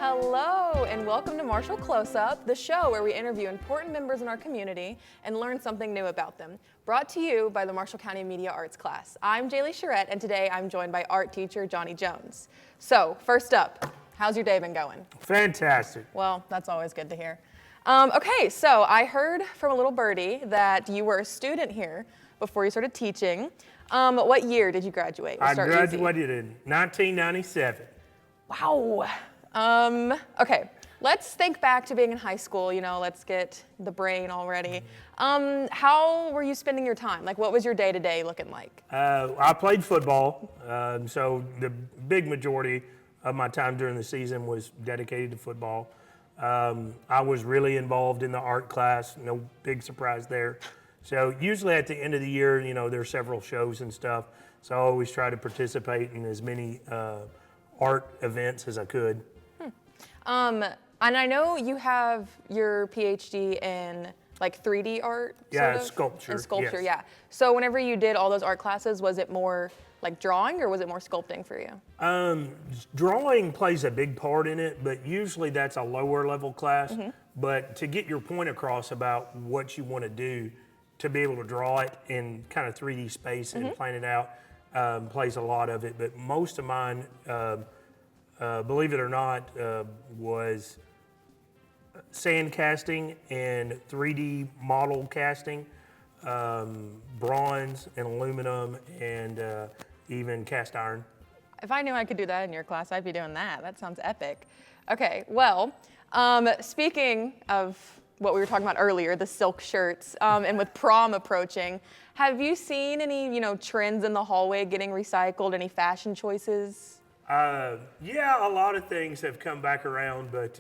Hello, and welcome to Marshall Close-Up, the show where we interview important members in our community and learn something new about them. Brought to you by the Marshall County Media Arts class. I'm Jaley Charette, and today I'm joined by art teacher Johnny Jones. So, first up, how's your day been going? Fantastic. Well, that's always good to hear. Okay, so I heard from a little birdie that you were a student here before you started teaching. What year did you graduate? I graduated in 1997. Wow. Okay, let's think back to being in high school, let's get the brain all ready. How were you spending your time? Like, what was your day-to-day looking like? I played football, so the big majority of my time during the season was dedicated to football. I was really involved in the art class, no big surprise there. So usually at the end of the year, there's several shows and stuff, so I always try to participate in as many art events as I could. And I know you have your PhD in like 3D art, Yeah, sort of? sculpture. In sculpture, yes. yeah. So whenever you did all those art classes, was it more like drawing or was it more sculpting for you? Drawing plays a big part in it, but usually that's a lower level class. But to get your point across about what you want to do, to be able to draw it in kind of 3D space and plan it out, plays a lot of it. But most of mine, believe it or not, was sand casting and 3D model casting, bronze and aluminum, and even cast iron. If I knew I could do that in your class, I'd be doing that. That sounds epic. Okay, well, speaking of what we were talking about earlier, the silk shirts, and with prom approaching, have you seen any, trends in the hallway getting recycled, any fashion choices? Yeah, a lot of things have come back around, but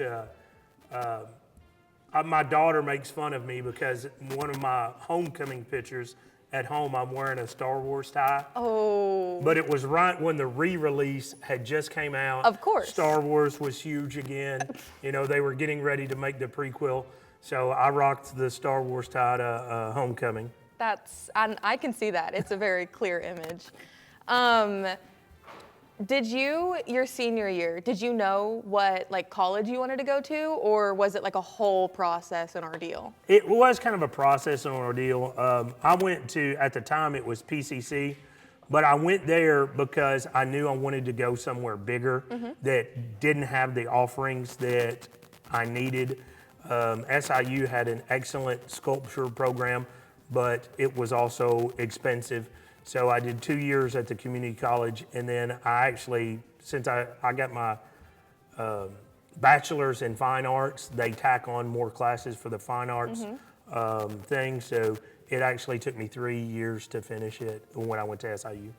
my daughter makes fun of me because one of my homecoming pictures at home, I'm wearing a Star Wars tie. Oh. But it was right when the re-release had just came out. Of course. Star Wars was huge again. They were getting ready to make the prequel. So I rocked the Star Wars tie to homecoming. I can see that. It's a very clear image. Did you, your senior year, did you know what college you wanted to go to, or was it like a whole process and ordeal? It was kind of a process and ordeal. I went to, at the time it was PCC, but I went there because I knew I wanted to go somewhere bigger that didn't have the offerings that I needed. SIU had an excellent sculpture program, but it was also expensive. So I did 2 years at the community college, and then I actually, since I got my bachelor's in fine arts, they tack on more classes for the fine arts thing. So it actually took me 3 years to finish it when I went to SIU.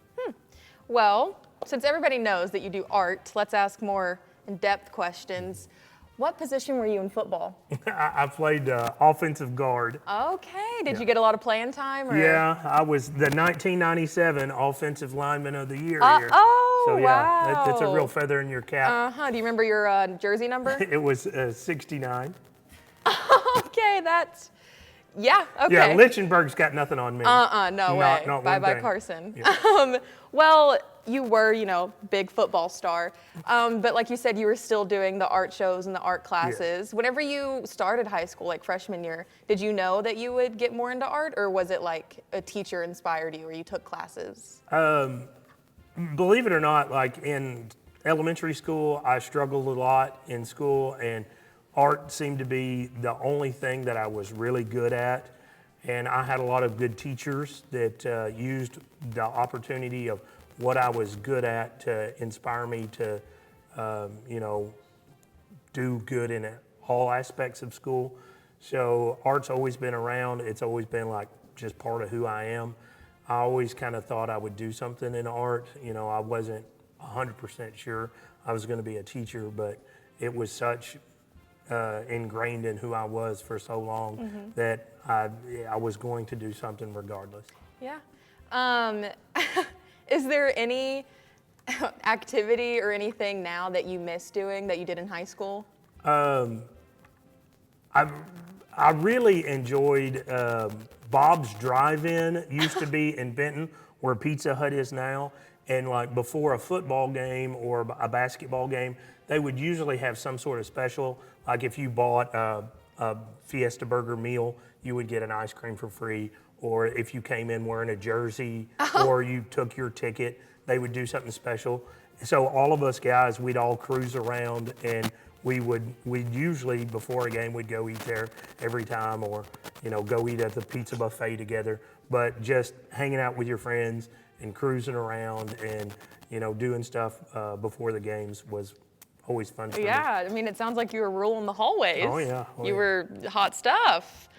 Well, since everybody knows that you do art, let's ask more in-depth questions. What position were you in football? I played offensive guard. Okay. Did you get a lot of playing time? Or? Yeah, I was the 1997 Offensive Lineman of the Year here. Oh, so, yeah, wow. That's a real feather in your cap. Do you remember your jersey number? It was 69. Okay, yeah, okay. Yeah, Lichtenberg's got nothing on me. No way. Not Bye-bye, Carson. Yeah. Well, you were, big football star. But like you said, you were still doing the art shows and the art classes. Yeah. Whenever you started high school, like freshman year, did you know that you would get more into art, or was it like a teacher inspired you or you took classes? Believe it or not, like in elementary school, I struggled a lot in school, and art seemed to be the only thing that I was really good at. And I had a lot of good teachers that used the opportunity of what I was good at to inspire me to, do good in all aspects of school. So art's always been around. It's always been like just part of who I am. I always kind of thought I would do something in art. I wasn't 100% sure I was going to be a teacher, but it was such ingrained in who I was for so long that I was going to do something regardless. Yeah. Is there any activity or anything now that you miss doing that you did in high school? I really enjoyed Bob's Drive-In, used to be in Benton, where Pizza Hut is now. And like before a football game or a basketball game, they would usually have some sort of special. Like if you bought a Fiesta Burger meal, you would get an ice cream for free. Or if you came in wearing a jersey or you took your ticket, they would do something special. So all of us guys, we'd all cruise around, and we'd usually before a game we'd go eat there every time, or go eat at the pizza buffet together. But just hanging out with your friends and cruising around and doing stuff before the games was always fun for me. Yeah, I mean, it sounds like you were ruling the hallways. Oh yeah. You were hot stuff.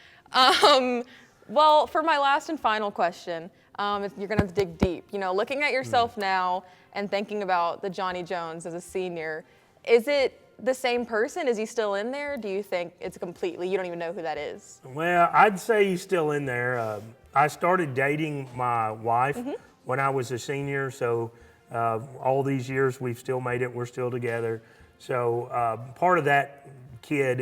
Well, for my last and final question, you're gonna have to dig deep. Looking at yourself now and thinking about the Johnny Jones as a senior, is it the same person? Is he still in there? Do you think it's completely, you don't even know who that is? Well, I'd say he's still in there. I started dating my wife when I was a senior, so all these years we've still made it. We're still together. So part of that kid,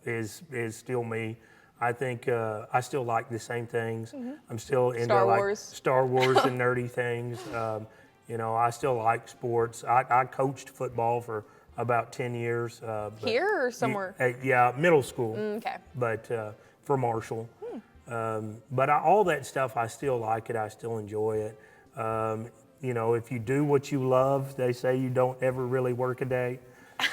is still me. I think I still like the same things. I'm still into Star Wars and nerdy things. I still like sports. I coached football for about 10 years. Here or somewhere? Yeah, middle school. Okay. But for Marshall. But all that stuff, I still like it. I still enjoy it. If you do what you love, they say you don't ever really work a day.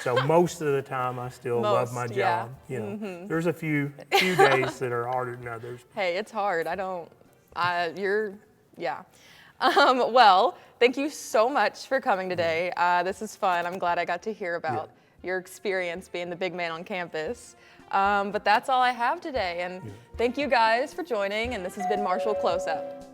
So most of the time, I still love my job. There's a few days that are harder than others. Hey, it's hard. Well, thank you so much for coming today. This is fun. I'm glad I got to hear about your experience being the big man on campus. But that's all I have today. And thank you guys for joining. And this has been Marshall Close Up.